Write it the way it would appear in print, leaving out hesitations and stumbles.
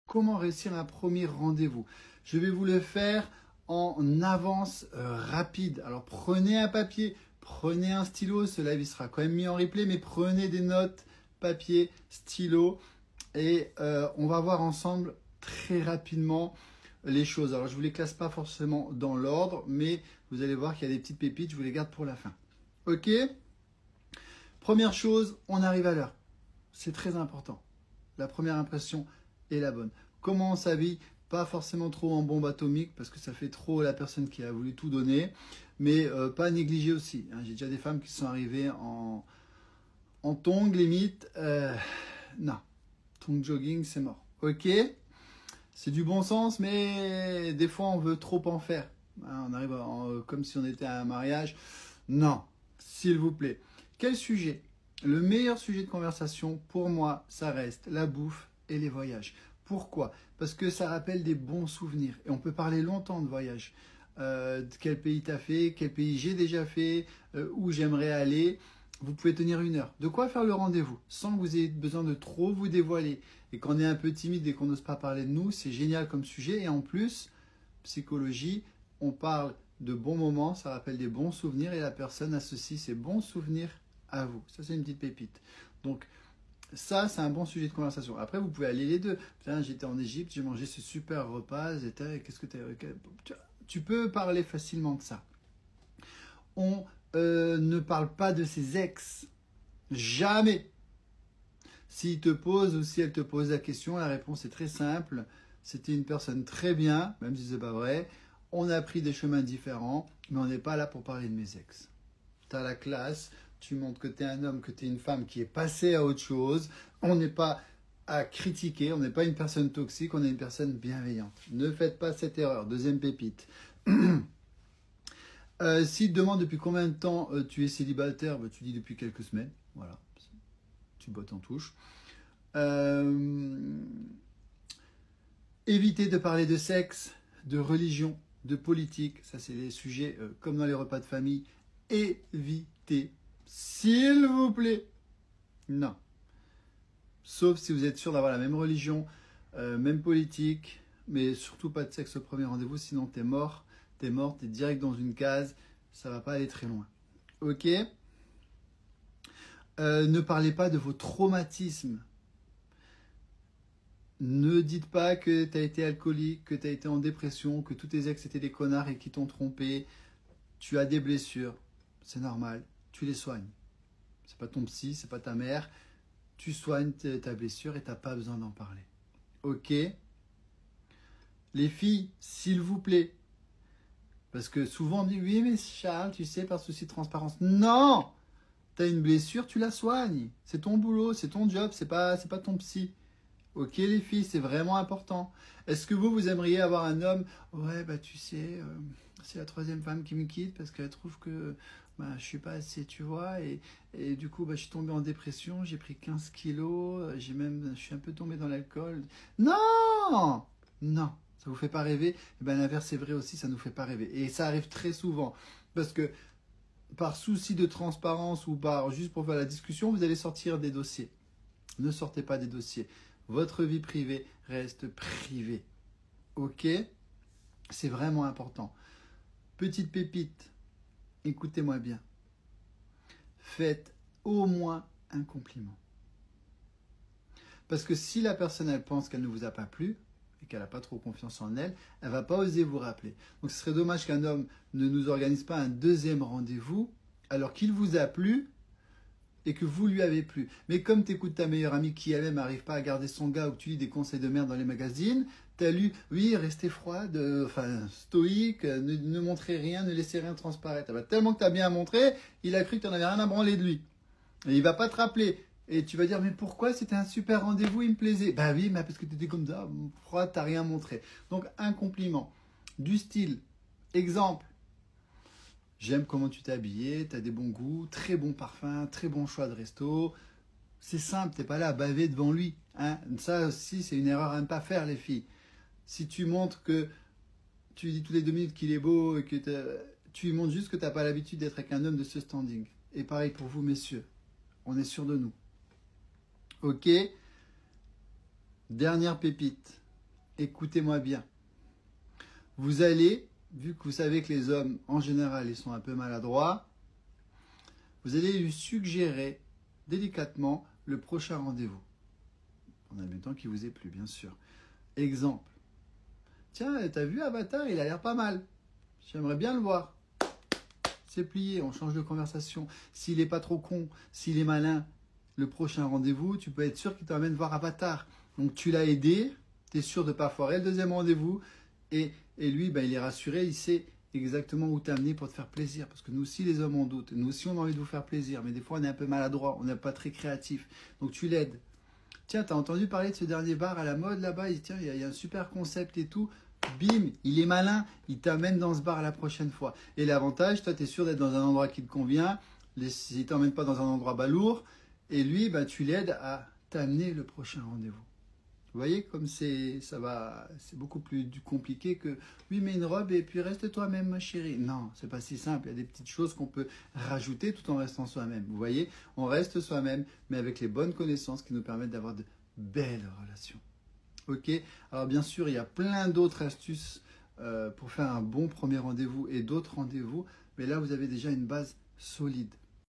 Comment réussir un premier rendez-vous? Je vais vous le faire en avance rapide. Alors prenez un papier, prenez un stylo, ce live il sera quand même mis en replay, mais prenez des notes, papier, stylo, et on va voir ensemble très rapidement les choses. Alors je ne vous les classe pas forcément dans l'ordre, mais vous allez voir qu'il y a des petites pépites, je vous les garde pour la fin. Ok? Première chose, on arrive à l'heure. C'est très important. La première impression est la bonne. Comment on s'habille? Pas forcément trop en bombe atomique parce que ça fait trop la personne qui a voulu tout donner, mais pas négliger aussi. Hein. J'ai déjà des femmes qui sont arrivées en tongs limite. Non, tongs jogging c'est mort. Ok, c'est du bon sens, mais des fois on veut trop en faire. Hein, on arrive comme si on était à un mariage. Non, s'il vous plaît. Quel sujet? Le meilleur sujet de conversation pour moi, ça reste la bouffe et les voyages. Pourquoi? Parce que ça rappelle des bons souvenirs. Et on peut parler longtemps de voyage. De quel pays tu as fait, quel pays j'ai déjà fait, où j'aimerais aller. Vous pouvez tenir 1 heure. De quoi faire le rendez-vous sans que vous ayez besoin de trop vous dévoiler. Et qu'on est un peu timide et qu'on n'ose pas parler de nous, c'est génial comme sujet. Et en plus, psychologie, on parle de bons moments, ça rappelle des bons souvenirs et la personne associe ses bons souvenirs à vous. Ça, c'est une petite pépite. Donc, ça, c'est un bon sujet de conversation. Après, vous pouvez aller les deux. Putain, j'étais en Égypte, j'ai mangé ce super repas. Qu'est-ce que tu peux parler facilement de ça. On ne parle pas de ses ex. Jamais. S'il te pose ou si elle te pose la question, la réponse est très simple. C'était une personne très bien, même si c'est pas vrai. On a pris des chemins différents, mais on n'est pas là pour parler de mes ex. Tu as la classe. Tu montres que tu es un homme, que tu es une femme qui est passée à autre chose. On n'est pas à critiquer, on n'est pas une personne toxique, on est une personne bienveillante. Ne faites pas cette erreur. Deuxième pépite. S'il te demande depuis combien de temps tu es célibataire, bah, tu dis depuis quelques semaines. Voilà, tu bottes en touche. Évitez de parler de sexe, de religion, de politique. Ça, c'est les sujets comme dans les repas de famille. Évitez. S'il vous plaît. Non. Sauf si vous êtes sûr d'avoir la même religion, même politique, mais surtout pas de sexe au premier rendez-vous, sinon t'es mort, t'es direct dans une case, ça va pas aller très loin. Ok? Ne parlez pas de vos traumatismes. Ne dites pas que tu as été alcoolique, que tu as été en dépression, que tous tes ex étaient des connards et qui t'ont trompé. Tu as des blessures, c'est normal. Tu les soignes. C'est pas ton psy, c'est pas ta mère. Tu soignes ta blessure et t'as pas besoin d'en parler. Ok? Les filles, s'il vous plaît. Parce que souvent on dit oui mais Charles, tu sais, par souci de transparence. Non! T'as une blessure, tu la soignes. C'est ton boulot, c'est ton job, c'est pas ton psy. Ok les filles, c'est vraiment important. Est-ce que vous aimeriez avoir un homme? Ouais, bah tu sais, c'est la 3e femme qui me quitte parce qu'elle trouve que bah, je suis pas assez, tu vois. Et du coup, bah, je suis tombée en dépression, j'ai pris 15 kilos, je suis un peu tombée dans l'alcool. Non! Non, ça vous fait pas rêver? Et ben l'inverse est vrai aussi, ça nous fait pas rêver. Et ça arrive très souvent. Parce que par souci de transparence ou par juste pour faire la discussion, vous allez sortir des dossiers. Ne sortez pas des dossiers. Votre vie privée reste privée. Ok? C'est vraiment important. Petite pépite, écoutez-moi bien. Faites au moins un compliment. Parce que si la personne, elle pense qu'elle ne vous a pas plu, et qu'elle n'a pas trop confiance en elle, elle ne va pas oser vous rappeler. Donc ce serait dommage qu'un homme ne nous organise pas un 2e rendez-vous, alors qu'il vous a plu, et que vous lui avez plu. Mais comme tu écoutes ta meilleure amie qui elle-même n'arrive pas à garder son gars ou que tu lis des conseils de merde dans les magazines, tu as lu, oui, restez froide, stoïque, ne montrez rien, ne laissez rien transparaître. Bah, tellement que tu as bien montré, il a cru que tu n'en avais rien à branler de lui. Et il va pas te rappeler. Et tu vas dire, mais pourquoi c'était un super rendez-vous, il me plaisait. Bah oui, mais parce que tu étais comme ça, froide, tu n'as rien montré. Donc un compliment. Du style, exemple. J'aime comment tu t'es habillé, tu as des bons goûts, très bon parfum, très bon choix de resto. C'est simple, tu n'es pas là à baver devant lui. Hein. Ça aussi, c'est une erreur à ne pas faire, les filles. Si tu montres que tu lui dis toutes les 2 minutes qu'il est beau et que tu lui montres juste que tu n'as pas l'habitude d'être avec un homme de ce standing. Et pareil pour vous, messieurs. On est sûr de nous. Ok? Dernière pépite. écoutez-moi bien. Vous allez, vu que vous savez que les hommes, en général, ils sont un peu maladroits, vous allez lui suggérer délicatement le prochain rendez-vous. En admettant qu'il vous ait plu, bien sûr. Exemple. Tiens, t'as vu Avatar, il a l'air pas mal. J'aimerais bien le voir. C'est plié, on change de conversation. S'il n'est pas trop con, s'il est malin, le prochain rendez-vous, tu peux être sûr qu'il t'emmène voir Avatar. Donc tu l'as aidé, tu es sûr de ne pas foirer le deuxième rendez-vous. Et lui, ben, il est rassuré, il sait exactement où t'amener pour te faire plaisir. Parce que nous aussi, les hommes, on doute. Nous aussi, on a envie de vous faire plaisir. Mais des fois, on est un peu maladroit, on n'est pas très créatif. Donc tu l'aides. Tiens, t'as entendu parler de ce dernier bar à la mode là-bas? Tiens, il y a un super concept et tout. Bim, il est malin, il t'amène dans ce bar la prochaine fois. Et l'avantage, toi, tu es sûr d'être dans un endroit qui te convient. Il ne t'emmène pas dans un endroit balourd. Et lui, bah, tu l'aides à t'amener le prochain rendez-vous. Vous voyez comme c'est beaucoup plus compliqué que lui met une robe et puis reste toi-même ma chérie. Non, c'est pas si simple. Il y a des petites choses qu'on peut rajouter tout en restant soi-même. Vous voyez, on reste soi-même, mais avec les bonnes connaissances qui nous permettent d'avoir de belles relations. Ok, alors bien sûr, il y a plein d'autres astuces pour faire un bon premier rendez-vous et d'autres rendez-vous, mais là, vous avez déjà une base solide.